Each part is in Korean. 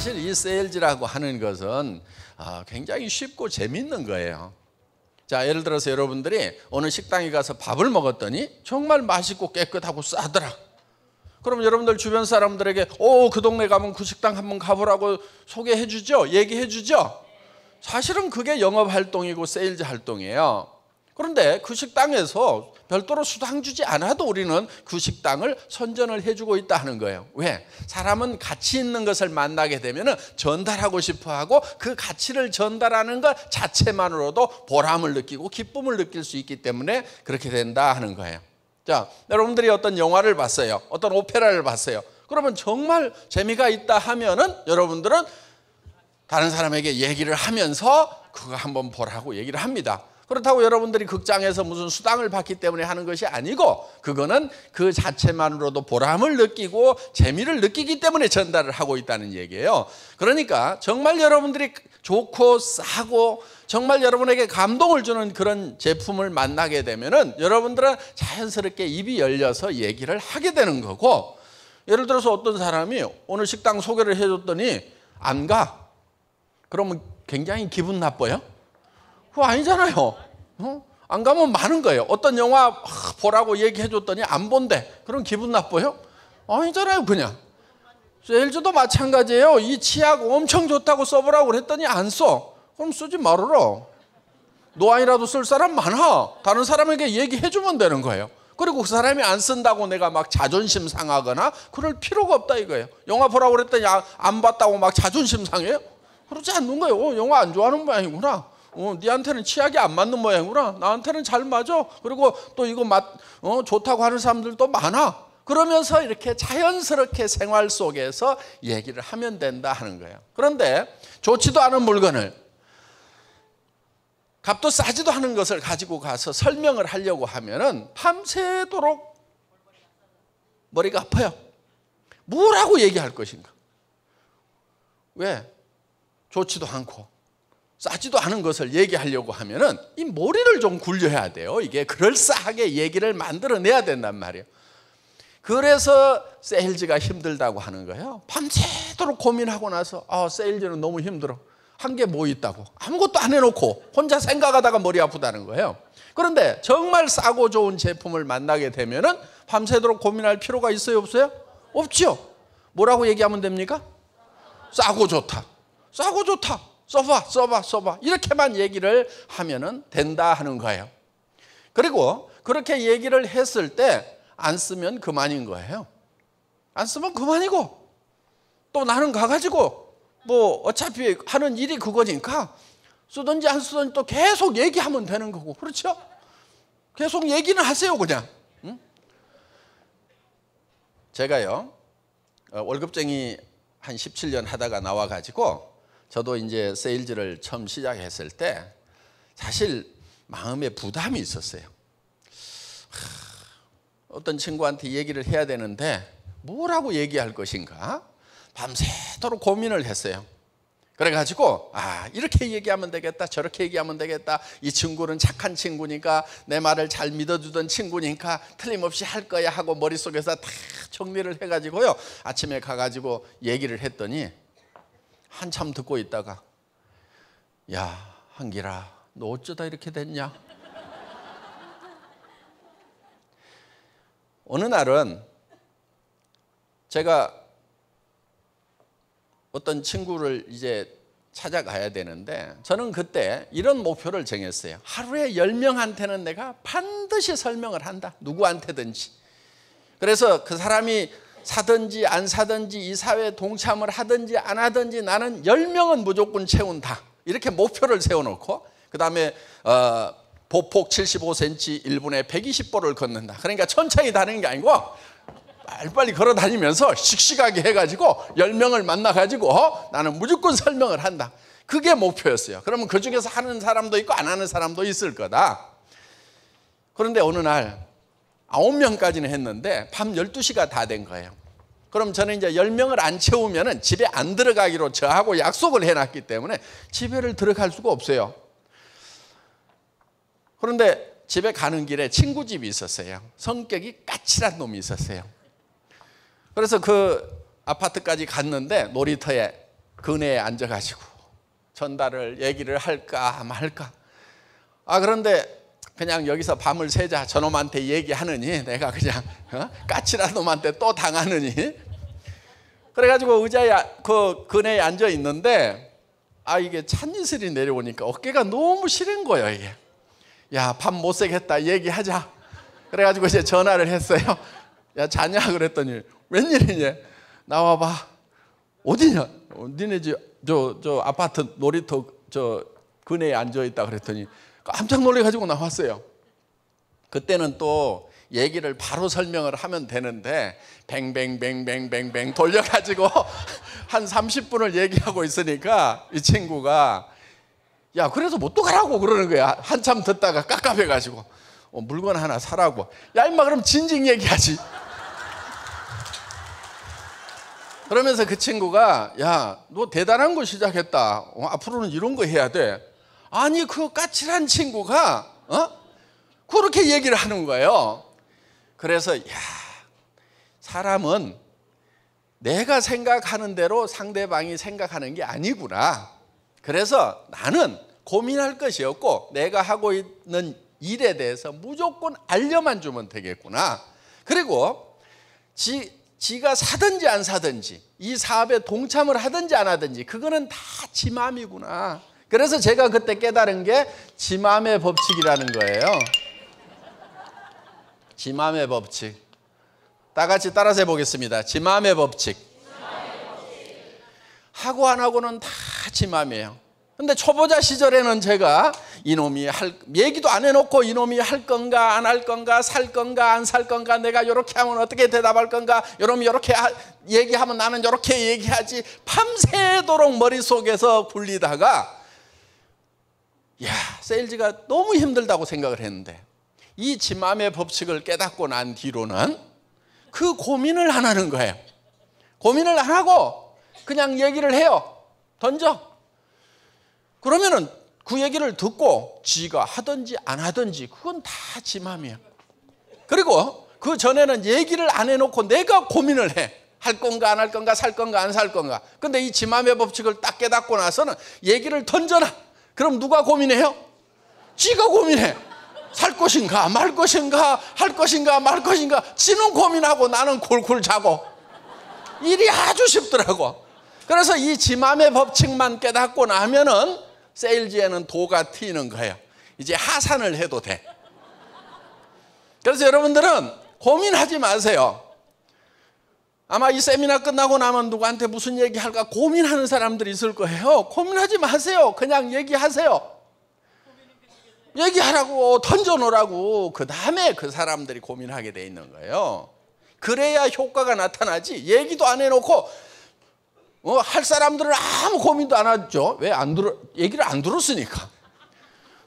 사실 이 세일즈라고 하는 것은 굉장히 쉽고 재밌는 거예요. 자, 예를 들어서 여러분들이 어느 식당에 가서 밥을 먹었더니 정말 맛있고 깨끗하고 싸더라. 그럼 여러분들 주변 사람들에게 그 동네 가면 그 식당 한번 가보라고 소개해 주죠? 얘기해 주죠? 사실은 그게 영업 활동이고 세일즈 활동이에요. 그런데 그 식당에서 별도로 수당 주지 않아도 우리는 그 식당을 선전을 해주고 있다 하는 거예요. 왜? 사람은 가치 있는 것을 만나게 되면 전달하고 싶어 하고 그 가치를 전달하는 것 자체만으로도 보람을 느끼고 기쁨을 느낄 수 있기 때문에 그렇게 된다 하는 거예요. 자, 여러분들이 어떤 영화를 봤어요. 어떤 오페라를 봤어요. 그러면 정말 재미가 있다 하면은 여러분들은 다른 사람에게 얘기를 하면서 그거 한번 보라고 얘기를 합니다. 그렇다고 여러분들이 극장에서 무슨 수당을 받기 때문에 하는 것이 아니고 그거는 그 자체만으로도 보람을 느끼고 재미를 느끼기 때문에 전달을 하고 있다는 얘기예요. 그러니까 정말 여러분들이 좋고 싸고 정말 여러분에게 감동을 주는 그런 제품을 만나게 되면은 여러분들은 자연스럽게 입이 열려서 얘기를 하게 되는 거고, 예를 들어서 어떤 사람이 오늘 식당 소개를 해줬더니 안 가. 그러면 굉장히 기분 나빠요? 그거 아니잖아요. 안 가면 많은 거예요. 어떤 영화 보라고 얘기해 줬더니 안 본대. 그럼 기분 나빠요? 아니잖아요. 그냥 세일즈도 마찬가지예요. 이 치약 엄청 좋다고 써보라고 그랬더니 안 써. 그럼 쓰지 말아라. 노안이라도 쓸 사람 많아. 다른 사람에게 얘기해 주면 되는 거예요. 그리고 그 사람이 안 쓴다고 내가 막 자존심 상하거나 그럴 필요가 없다 이거예요. 영화 보라고 그랬더니 안 봤다고 막 자존심 상해요? 그렇지 않는 거예요. 영화 안 좋아하는 모양이구나. 니한테는 치약이 안 맞는 모양이구나. 나한테는 잘 맞아. 그리고 또 이거 좋다고 하는 사람들도 많아. 그러면서 이렇게 자연스럽게 생활 속에서 얘기를 하면 된다 하는 거예요. 그런데 좋지도 않은 물건을, 값도 싸지도 않은 것을 가지고 가서 설명을 하려고 하면은 밤새도록 머리가 아파요. 뭐라고 얘기할 것인가? 왜? 좋지도 않고 싸지도 않은 것을 얘기하려고 하면은 이 머리를 좀 굴려야 돼요. 이게 그럴싸하게 얘기를 만들어내야 된단 말이에요. 그래서 세일즈가 힘들다고 하는 거예요. 밤새도록 고민하고 나서 세일즈는 너무 힘들어. 한 게 뭐 있다고. 아무것도 안 해놓고 혼자 생각하다가 머리 아프다는 거예요. 그런데 정말 싸고 좋은 제품을 만나게 되면은 밤새도록 고민할 필요가 있어요, 없어요? 없죠. 뭐라고 얘기하면 됩니까? 싸고 좋다. 싸고 좋다. 써봐. 이렇게만 얘기를 하면은 된다 하는 거예요. 그리고 그렇게 얘기를 했을 때 안 쓰면 그만인 거예요. 안 쓰면 그만이고, 또 나는 가가지고 뭐 어차피 하는 일이 그거니까 쓰든지 안 쓰든지 또 계속 얘기하면 되는 거고, 그렇죠? 계속 얘기는 하세요, 그냥. 제가요, 월급쟁이 한 17년 하다가 나와가지고 저도 이제 세일즈를 처음 시작했을 때 사실 마음에 부담이 있었어요. 어떤 친구한테 얘기를 해야 되는데 뭐라고 얘기할 것인가? 밤새도록 고민을 했어요. 그래가지고 이렇게 얘기하면 되겠다, 저렇게 얘기하면 되겠다. 이 친구는 착한 친구니까, 내 말을 잘 믿어주던 친구니까 틀림없이 할 거야 하고 머릿속에서 다 정리를 해가지고요, 아침에 가가지고 얘기를 했더니 한참 듣고 있다가, 야, 한길아, 너 어쩌다 이렇게 됐냐? 어느 날은 제가 어떤 친구를 이제 찾아가야 되는데, 저는 그때 이런 목표를 정했어요. 하루에 10명한테는 내가 반드시 설명을 한다. 누구한테든지. 그래서 그 사람이 사든지 안 사든지 이 사회에 동참을 하든지 안 하든지 나는 10명은 무조건 채운다. 이렇게 목표를 세워놓고, 그 다음에 보폭 75cm 1분에 120보를 걷는다. 그러니까 천천히 다니는 게 아니고 빨리빨리 걸어 다니면서 씩씩하게 해가지고 10명을 만나가지고 나는 무조건 설명을 한다. 그게 목표였어요. 그러면 그 중에서 하는 사람도 있고 안 하는 사람도 있을 거다. 그런데 어느 날 9명까지는 했는데 밤 12시가 다 된 거예요. 그럼 저는 이제 10명을 안 채우면 집에 안 들어가기로 저하고 약속을 해놨기 때문에 집에를 들어갈 수가 없어요. 그런데 집에 가는 길에 친구 집이 있었어요. 성격이 까칠한 놈이 있었어요. 그래서 그 아파트까지 갔는데 놀이터에 근혜에 앉아가지고 전달을 얘기를 할까 말까. 그런데 그냥 여기서 밤을 새자 저놈한테 얘기하느니 내가 그냥 까칠한 놈한테 또 당하느니, 그래가지고 의자에 그 근혜에 앉아 있는데 이게 찬이슬이 내려오니까 어깨가 너무 시린 거예요. 이게 야, 밤 못 새겠다, 얘기하자. 그래가지고 이제 전화를 했어요. 야, 자냐? 그랬더니 웬일이냐? 나와봐. 어디냐? 니네 저 아파트 놀이터 저 근혜에 앉아 있다 그랬더니 깜짝 놀래가지고 나왔어요. 그때는 또 얘기를 바로 설명을 하면 되는데 뱅뱅뱅뱅뱅뱅 돌려가지고 한 30분을 얘기하고 있으니까 이 친구가 야, 그래서 못 또 가라고 그러는 거야. 한참 듣다가 깝깝해가지고 물건 하나 사라고. 야, 임마, 그럼 진즉 얘기하지. 그러면서 그 친구가 야, 너 대단한 거 시작했다. 앞으로는 이런 거 해야 돼. 아니, 그 까칠한 친구가 그렇게 얘기를 하는 거예요. 그래서 야, 사람은 내가 생각하는 대로 상대방이 생각하는 게 아니구나. 그래서 나는 고민할 것이 없고 내가 하고 있는 일에 대해서 무조건 알려만 주면 되겠구나. 그리고 지가 사든지 안 사든지 이 사업에 동참을 하든지 안 하든지 그거는 다 지 마음이구나. 그래서 제가 그때 깨달은 게 지 마음의 법칙이라는 거예요. 지 마음의 법칙. 다 같이 따라서 해보겠습니다. 지 마음의 법칙. 하고 안 하고는 다 지 마음이에요. 근데 초보자 시절에는 제가 이놈이 얘기도 안 해놓고 이놈이 할 건가 안 할 건가, 살 건가 안 살 건가, 내가 이렇게 하면 어떻게 대답할 건가, 이놈이 이렇게 얘기하면 나는 이렇게 얘기하지, 밤새도록 머릿속에서 굴리다가 야, 세일즈가 너무 힘들다고 생각을 했는데 이 지 마음의 법칙을 깨닫고 난 뒤로는 그 고민을 안 하는 거예요. 고민을 안 하고 그냥 얘기를 해요. 던져. 그러면은 그 얘기를 듣고 지가 하든지 안 하든지 그건 다 지 마음이에요. 그리고 그 전에는 얘기를 안 해놓고 내가 고민을 해. 할 건가 안 할 건가, 살 건가 안 살 건가. 근데 이 지 마음의 법칙을 딱 깨닫고 나서는 얘기를 던져놔. 그럼 누가 고민해요? 지가 고민해. 살 것인가 말 것인가, 할 것인가 말 것인가. 지는 고민하고 나는 굴굴 자고. 일이 아주 쉽더라고. 그래서 이 지 마음의 법칙만 깨닫고 나면은 세일즈에는 도가 트이는 거예요. 이제 하산을 해도 돼. 그래서 여러분들은 고민하지 마세요. 아마 이 세미나 끝나고 나면 누구한테 무슨 얘기할까 고민하는 사람들이 있을 거예요. 고민하지 마세요. 그냥 얘기하세요. 얘기하라고, 던져놓으라고. 그 다음에 그 사람들이 고민하게 돼 있는 거예요. 그래야 효과가 나타나지. 얘기도 안 해놓고 할 사람들은 아무 고민도 안 하죠. 왜 안 들어? 얘기를 안 들었으니까.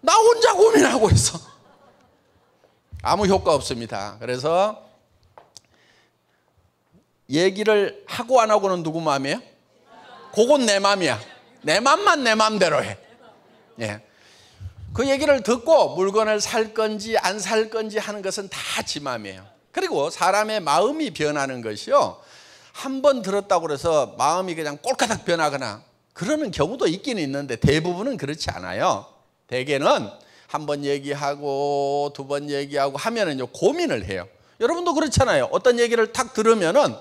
나 혼자 고민하고 있어. 아무 효과 없습니다. 그래서 얘기를 하고 안 하고는 누구 마음이에요? 그건 내 마음이야. 내 마음만 내 마음대로 해. 예. 그 얘기를 듣고 물건을 살 건지 안 살 건지 하는 것은 다 지 마음이에요. 그리고 사람의 마음이 변하는 것이요, 한 번 들었다고 해서 마음이 그냥 꼴까닥 변하거나 그러는 경우도 있긴 있는데 대부분은 그렇지 않아요. 대개는 한 번 얘기하고 두 번 얘기하고 하면은 고민을 해요. 여러분도 그렇잖아요. 어떤 얘기를 탁 들으면은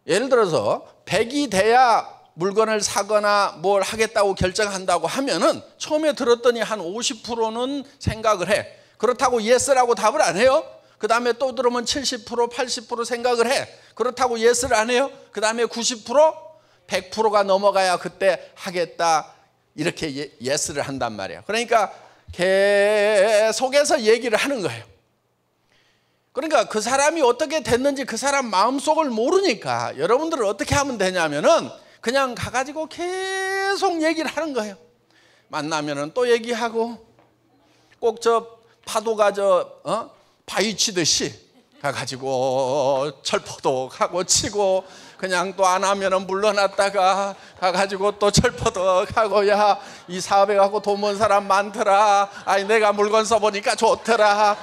예를 들어서 100이 돼야 물건을 사거나 뭘 하겠다고 결정한다고 하면은 처음에 들었더니 한 50%는 생각을 해. 그렇다고 예스라고 답을 안 해요. 그 다음에 또 들으면 70%, 80% 생각을 해. 그렇다고 예스를 안 해요. 그 다음에 90%, 100%가 넘어가야 그때 하겠다 이렇게 예스를 한단 말이에요. 그러니까 계속해서 얘기를 하는 거예요. 그러니까 그 사람이 어떻게 됐는지 그 사람 마음속을 모르니까 여러분들은 어떻게 하면 되냐면은 그냥 가가지고 계속 얘기를 하는 거예요. 만나면은 또 얘기하고 꼭 저 파도가 바위 치듯이 가가지고 철퍼덕하고 치고 그냥 또 안 하면은 물러났다가 가가지고 또 철퍼덕하고 야, 이 사업에 갖고 돈 번 사람 많더라. 아이 내가 물건 써보니까 좋더라.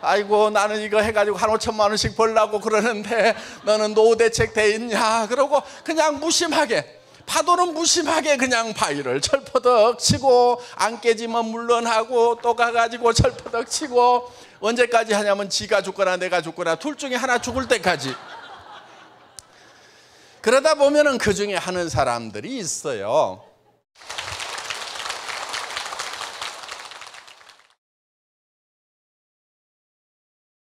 아이고 나는 이거 해가지고 한 5천만 원씩 벌라고 그러는데 너는 노후 대책 돼 있냐? 그러고 그냥 무심하게 파도는 무심하게 그냥 바위를 철퍼덕 치고 안 깨지면 물러나고 또 가가지고 철퍼덕 치고 언제까지 하냐면 지가 죽거나 내가 죽거나 둘 중에 하나 죽을 때까지. 그러다 보면은 그 중에 하는 사람들이 있어요.